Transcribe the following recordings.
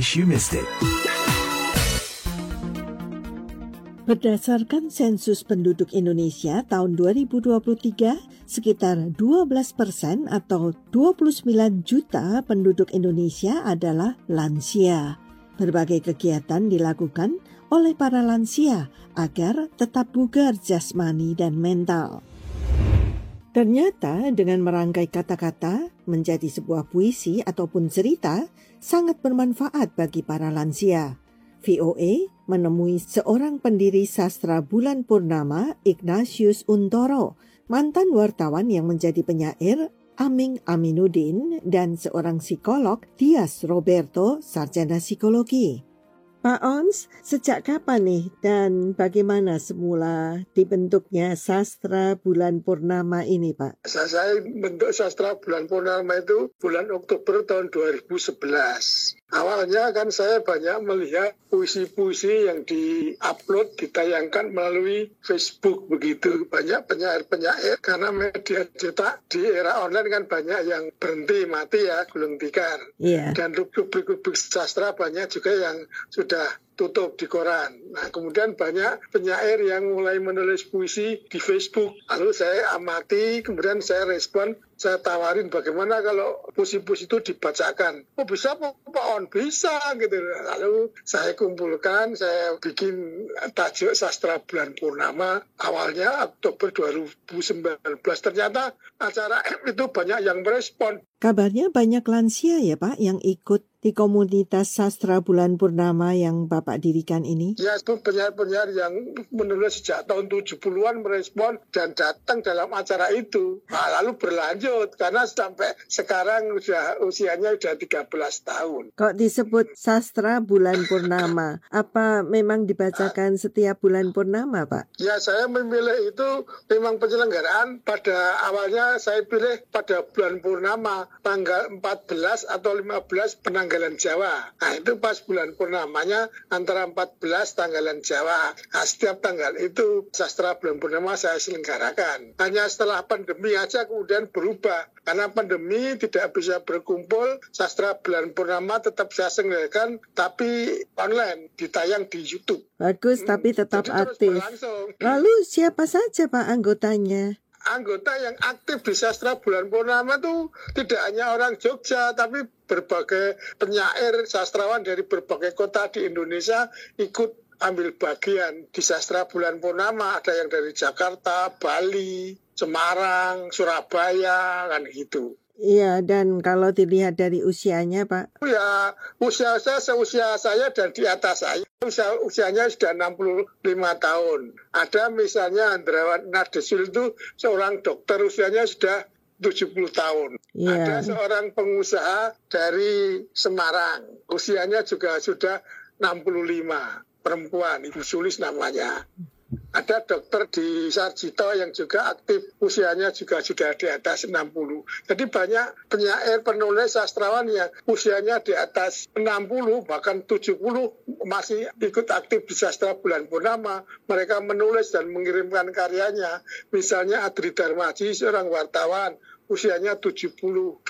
case you missed it. Berdasarkan sensus penduduk Indonesia tahun 2023, sekitar 12% atau 29 juta penduduk Indonesia adalah lansia. Berbagai kegiatan dilakukan oleh para lansia agar tetap bugar jasmani dan mental. Ternyata dengan merangkai kata-kata menjadi sebuah puisi ataupun cerita sangat bermanfaat bagi para lansia. VOA menemui seorang pendiri sastra Bulan Purnama, Ignatius Untoro, mantan wartawan yang menjadi penyair Aming Aminuddin, dan seorang psikolog, Dias Roberto, sarjana psikologi. Pak Ons, sejak kapan nih dan bagaimana semula dibentuknya sastra Bulan Purnama ini, Pak? Saya bentuk sastra Bulan Purnama itu bulan Oktober tahun 2011. Awalnya kan saya banyak melihat puisi-puisi yang di-upload, ditayangkan melalui Facebook begitu. Banyak penyair-penyair karena media cetak di era online kan banyak yang berhenti, mati ya, gulung tikar. Yeah. Dan rubrik-rubrik sastra banyak juga yang sudah tutup di koran. Nah, kemudian banyak penyair yang mulai menulis puisi di Facebook. Lalu saya amati, kemudian saya respon, saya tawarin bagaimana kalau puisi-puisi itu dibacakan. Oh bisa Pak On? Bisa gitu. Lalu saya kumpulkan, saya bikin tajuk Sastra Bulan Purnama. Awalnya Oktober 2019. Ternyata acara itu banyak yang merespon. Kabarnya banyak lansia ya Pak yang ikut di komunitas Sastra Bulan Purnama yang Bapak dirikan ini? Ya, itu penyair-penyair yang menulis sejak tahun 70-an merespon dan datang dalam acara itu. Nah, lalu berlanjut karena sampai sekarang usianya sudah 13 tahun. Kok disebut Sastra Bulan Purnama? Apa memang dibacakan setiap bulan purnama, Pak? Ya, saya memilih itu memang penyelenggaraan. Pada awalnya saya pilih pada bulan purnama, tanggal 14 atau 15 penanggalan Jawa. Nah, itu pas bulan purnamanya antara 14 tanggalan Jawa. Nah, setiap tanggal itu sastra bulan purnama saya selenggarakan. Hanya setelah pandemi aja kemudian berubah. Karena pandemi tidak bisa berkumpul, sastra bulan purnama tetap saya selenggarakan, tapi online, ditayang di YouTube. Bagus, tapi tetap aktif. Lalu siapa saja Pak anggotanya? Anggota yang aktif di Sastra Bulan Purnama itu tidak hanya orang Jogja, tapi berbagai penyair sastrawan dari berbagai kota di Indonesia ikut ambil bagian di Sastra Bulan Purnama. Ada yang dari Jakarta, Bali, Semarang, Surabaya, kan gitu. Iya, dan kalau dilihat dari usianya, Pak? Ya, usia saya seusia saya dan di atas saya. Usianya sudah 65 tahun. Ada misalnya Andrawan Nadesul itu seorang dokter, usianya sudah 70 tahun. Yeah. Ada seorang pengusaha dari Semarang, usianya juga sudah 65. Perempuan, Ibu Sulis namanya. Ada dokter di Sarjito yang juga aktif, usianya juga sudah di atas 60. Jadi banyak penyair, penulis, sastrawan yang usianya di atas 60, bahkan 70 masih ikut aktif di Sastra Bulan Purnama. Mereka menulis dan mengirimkan karyanya. Misalnya Adri Darmaji, seorang wartawan, usianya 72.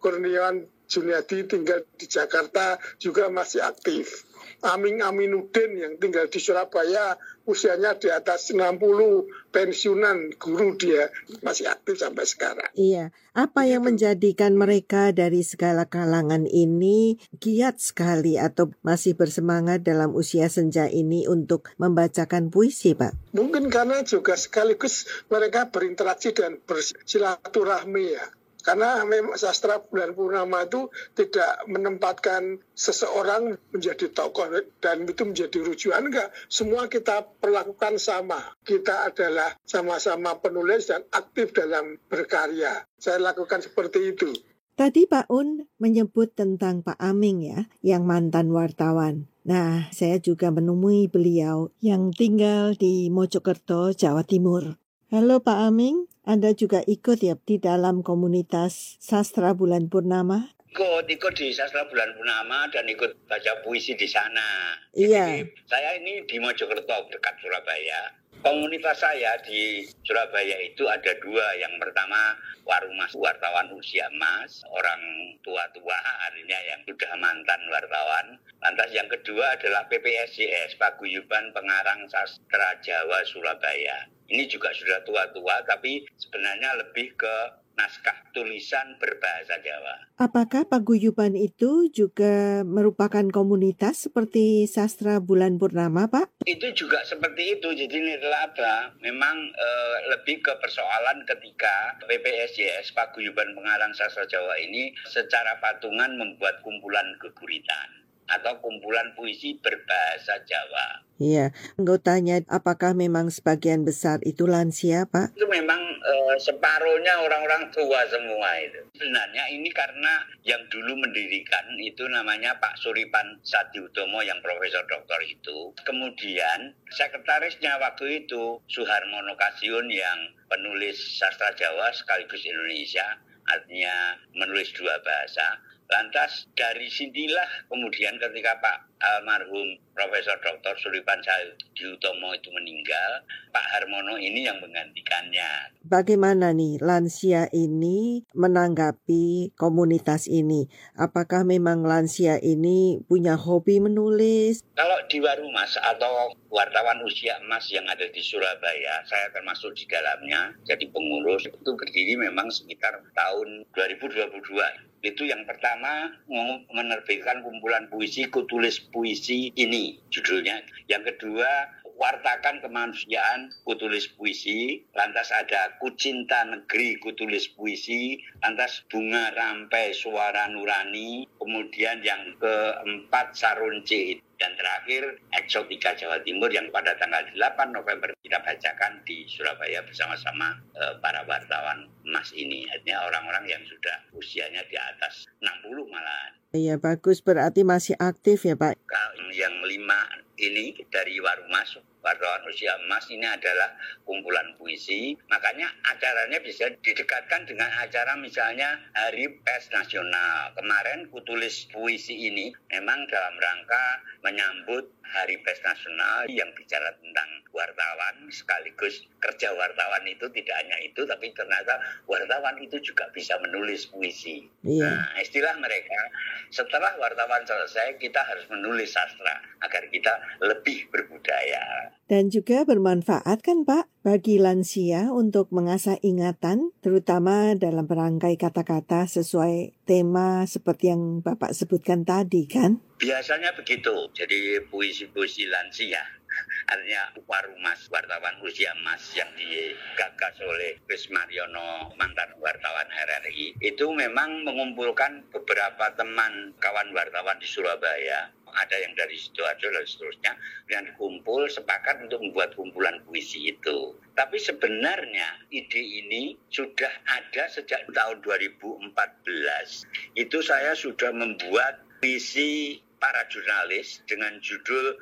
Kurniawan Juniadi tinggal di Jakarta juga masih aktif. Aming Aminuddin yang tinggal di Surabaya, usianya di atas 60, pensiunan guru dia, masih aktif sampai sekarang. Iya, apa yang menjadikan mereka dari segala kalangan ini giat sekali atau masih bersemangat dalam usia senja ini untuk membacakan puisi, Pak? Mungkin karena juga sekaligus mereka berinteraksi dan bersilaturahmi ya. Karena memang sastra bulan purnama itu tidak menempatkan seseorang menjadi tokoh dan itu menjadi rujukan, enggak. Semua kita perlakukan sama. Kita adalah sama-sama penulis dan aktif dalam berkarya. Saya lakukan seperti itu. Tadi Pak Un menyebut tentang Pak Aming ya, yang mantan wartawan. Nah, saya juga menemui beliau yang tinggal di Mojokerto, Jawa Timur. Halo Pak Aming, Anda juga ikut ya di dalam komunitas Sastra Bulan Purnama? Ikut di Sastra Bulan Purnama dan ikut baca puisi di sana. Iya. Jadi, saya ini di Mojokerto, dekat Surabaya. Komunitas saya di Surabaya itu ada dua. Yang pertama Warumas, wartawan usia emas, orang tua-tua artinya yang sudah mantan wartawan. Lantas yang kedua adalah PPSJS, Paguyuban Pengarang Sastra Jawa Surabaya. Ini juga sudah tua-tua tapi sebenarnya lebih ke naskah tulisan berbahasa Jawa. Apakah paguyuban itu juga merupakan komunitas seperti Sastra Bulan Purnama, Pak? Itu juga seperti itu, jadi nirlaba. Memang lebih ke persoalan ketika PPSJS, Paguyuban Pengarang Sastra Jawa ini secara patungan membuat kumpulan geguritan atau kumpulan puisi berbahasa Jawa. Iya, anggotanya apakah memang sebagian besar itu lansia, Pak? Itu memang separuhnya orang-orang tua semua itu. Sebenarnya ini karena yang dulu mendirikan itu namanya Pak Suripan Sadiutomo yang Profesor Doktor itu. Kemudian sekretarisnya waktu itu Suharmono Kasyun yang penulis sastra Jawa sekaligus Indonesia, artinya menulis dua bahasa. Lantas dari sinilah kemudian ketika Pak almarhum Profesor Dr. Suripan Sadiutomo itu meninggal, Pak Harmono ini yang menggantikannya. Bagaimana nih lansia ini menanggapi komunitas ini? Apakah memang lansia ini punya hobi menulis? Kalau di Warumas atau wartawan usia emas yang ada di Surabaya, saya termasuk di dalamnya, jadi pengurus, itu berdiri memang sekitar tahun 2022. Itu yang pertama menerbitkan kumpulan puisi, Kutulis Puisi ini judulnya. Yang kedua, Wartakan Kemanusiaan, Kutulis Puisi. Lantas ada Kucinta Negeri, Kutulis Puisi. Lantas Bunga Rampai Suara Nurani. Kemudian yang keempat Sarunce. Dan terakhir Eksotika Jawa Timur yang pada tanggal 8 November kita bacakan di Surabaya bersama-sama para wartawan emas ini. Artinya orang-orang yang sudah usianya di atas 60 malahan. Iya, bagus, berarti masih aktif ya, Pak. Yang 5 ini dari Warumas, wartawan usia emas ini adalah kumpulan puisi. Makanya acaranya bisa didekatkan dengan acara misalnya Hari Pers Nasional. Kemarin Kutulis Puisi ini memang dalam rangka menyambut Hari Pers Nasional yang bicara tentang wartawan, sekaligus kerja wartawan itu tidak hanya itu, tapi ternyata wartawan itu juga bisa menulis puisi. Iya. Nah, istilah mereka, setelah wartawan selesai, kita harus menulis sastra agar kita lebih berbudaya. Dan juga bermanfaat kan, Pak, bagi lansia untuk mengasah ingatan, terutama dalam perangkai kata-kata sesuai tema seperti yang Bapak sebutkan tadi, kan? Biasanya begitu, jadi puisi-puisi lansia. Artinya Warumas, wartawan usia emas yang digagas oleh Chris Mariono, mantan wartawan RRI, itu memang mengumpulkan beberapa teman kawan wartawan di Surabaya. Ada yang dari Sidoarjo dan seterusnya, yang dikumpul sepakat untuk membuat kumpulan puisi itu. Tapi sebenarnya ide ini sudah ada sejak tahun 2014. Itu saya sudah membuat puisi para jurnalis dengan judul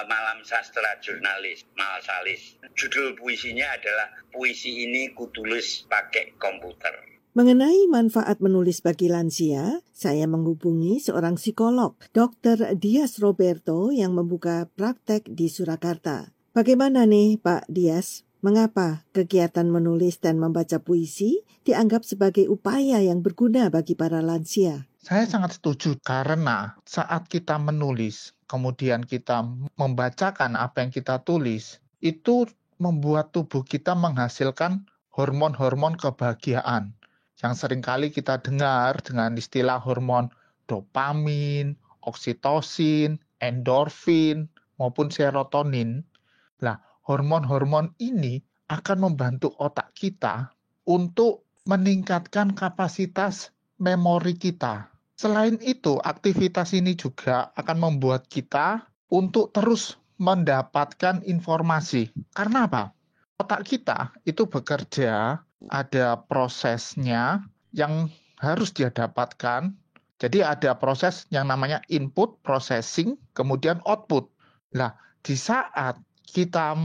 Malam Sastra Jurnalis, Malsalis. Judul puisinya adalah Puisi Ini Kutulis Pakai Komputer. Mengenai manfaat menulis bagi lansia, saya menghubungi seorang psikolog, Dr. Dias Roberto, yang membuka praktek di Surakarta. Bagaimana nih, Pak Dias? Mengapa kegiatan menulis dan membaca puisi dianggap sebagai upaya yang berguna bagi para lansia? Saya sangat setuju karena saat kita menulis, kemudian kita membacakan apa yang kita tulis, itu membuat tubuh kita menghasilkan hormon-hormon kebahagiaan yang seringkali kita dengar dengan istilah hormon dopamin, oksitosin, endorfin, maupun serotonin. Nah, hormon-hormon ini akan membantu otak kita untuk meningkatkan kapasitas memori kita. Selain itu, aktivitas ini juga akan membuat kita untuk terus mendapatkan informasi. Karena apa? Otak kita itu bekerja, ada prosesnya yang harus dia dapatkan. Jadi ada proses yang namanya input, processing, kemudian output. Nah, di saat kita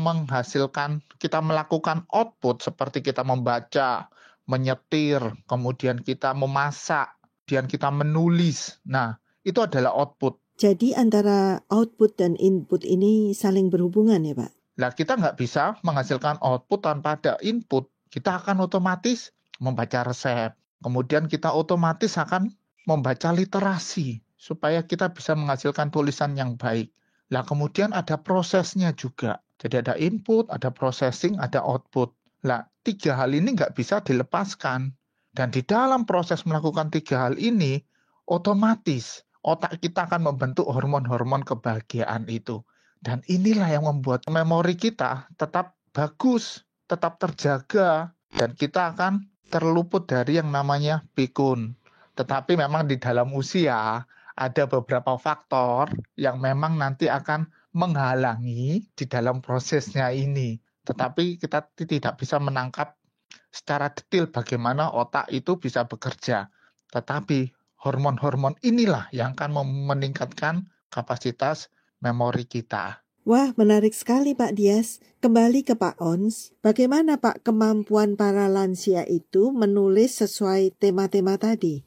melakukan output seperti kita membaca, menyetir, kemudian kita memasak, kemudian kita menulis. Nah, itu adalah output. Jadi antara output dan input ini saling berhubungan ya, Pak? Nah, kita nggak bisa menghasilkan output tanpa ada input. Kita akan otomatis membaca resep. Kemudian kita otomatis akan membaca literasi supaya kita bisa menghasilkan tulisan yang baik. Nah, kemudian ada prosesnya juga. Jadi ada input, ada processing, ada output. Nah, 3 hal ini nggak bisa dilepaskan. Dan di dalam proses melakukan 3 hal ini, otomatis otak kita akan membentuk hormon-hormon kebahagiaan itu. Dan inilah yang membuat memori kita tetap bagus, tetap terjaga. Dan kita akan terluput dari yang namanya pikun. Tetapi memang di dalam usia ada beberapa faktor yang memang nanti akan menghalangi di dalam prosesnya ini. Tetapi kita tidak bisa menangkap secara detail bagaimana otak itu bisa bekerja. Tetapi hormon-hormon inilah yang akan meningkatkan kapasitas memori kita. Wah, menarik sekali Pak Dias. Kembali ke Pak Ons, bagaimana Pak kemampuan para lansia itu menulis sesuai tema-tema tadi?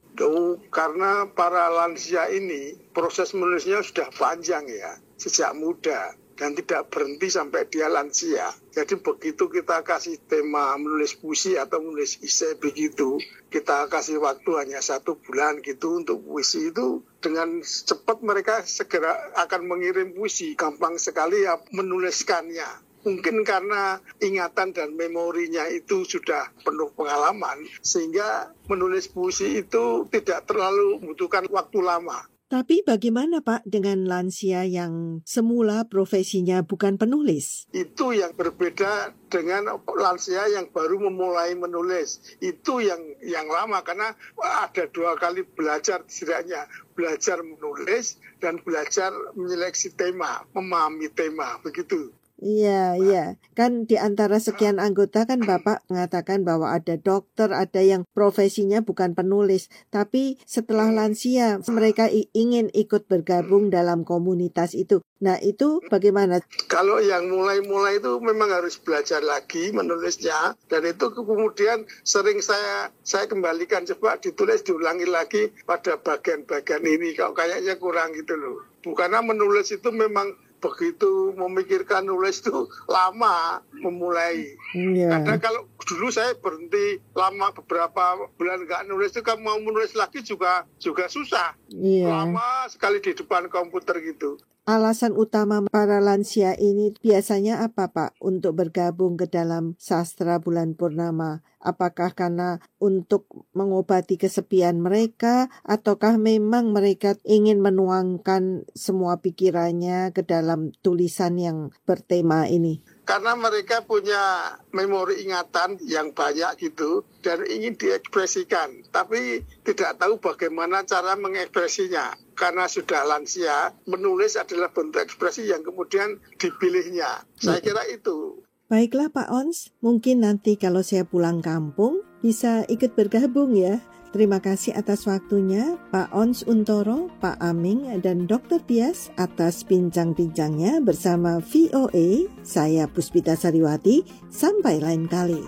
Karena para lansia ini proses menulisnya sudah panjang ya, sejak muda dan tidak berhenti sampai dia lansia. Jadi begitu kita kasih tema menulis puisi atau menulis esai begitu, kita kasih waktu hanya 1 bulan gitu untuk puisi itu, dengan cepat mereka segera akan mengirim puisi, gampang sekali ya menuliskannya. Mungkin karena ingatan dan memorinya itu sudah penuh pengalaman, sehingga menulis puisi itu tidak terlalu membutuhkan waktu lama. Tapi bagaimana Pak dengan lansia yang semula profesinya bukan penulis? Itu yang berbeda dengan lansia yang baru memulai menulis. Itu yang lama, karena ada 2 kali belajar setidaknya. Belajar menulis dan belajar menyeleksi tema, memahami tema, begitu. Iya. Kan di antara sekian anggota kan Bapak mengatakan bahwa ada dokter, ada yang profesinya bukan penulis. Tapi setelah lansia, mereka ingin ikut bergabung dalam komunitas itu. Nah, itu bagaimana? Kalau yang mulai-mulai itu memang harus belajar lagi menulisnya. Dan itu kemudian sering saya kembalikan, coba ditulis, diulangi lagi pada bagian-bagian ini. Kalau kayaknya kurang gitu loh. Bukannya menulis itu memang begitu memikirkan nulis itu lama memulai. Karena kalau dulu saya berhenti lama beberapa bulan nggak nulis itu, kan mau menulis lagi juga susah. Lama sekali di depan komputer gitu. Alasan utama para lansia ini biasanya apa Pak untuk bergabung ke dalam Sastra Bulan Purnama? Apakah karena untuk mengobati kesepian mereka, ataukah memang mereka ingin menuangkan semua pikirannya ke dalam tulisan yang bertema ini? Karena mereka punya memori ingatan yang banyak gitu dan ingin diekspresikan, tapi tidak tahu bagaimana cara mengekspresinya. Karena sudah lansia, menulis adalah bentuk ekspresi yang kemudian dipilihnya. Saya kira itu. Baiklah Pak Ons, mungkin nanti kalau saya pulang kampung bisa ikut bergabung ya. Terima kasih atas waktunya Pak Ons Untoro, Pak Aming, dan Dr. Dias atas bincang-bincangnya bersama VOA. Saya Puspita Sariwati, sampai lain kali.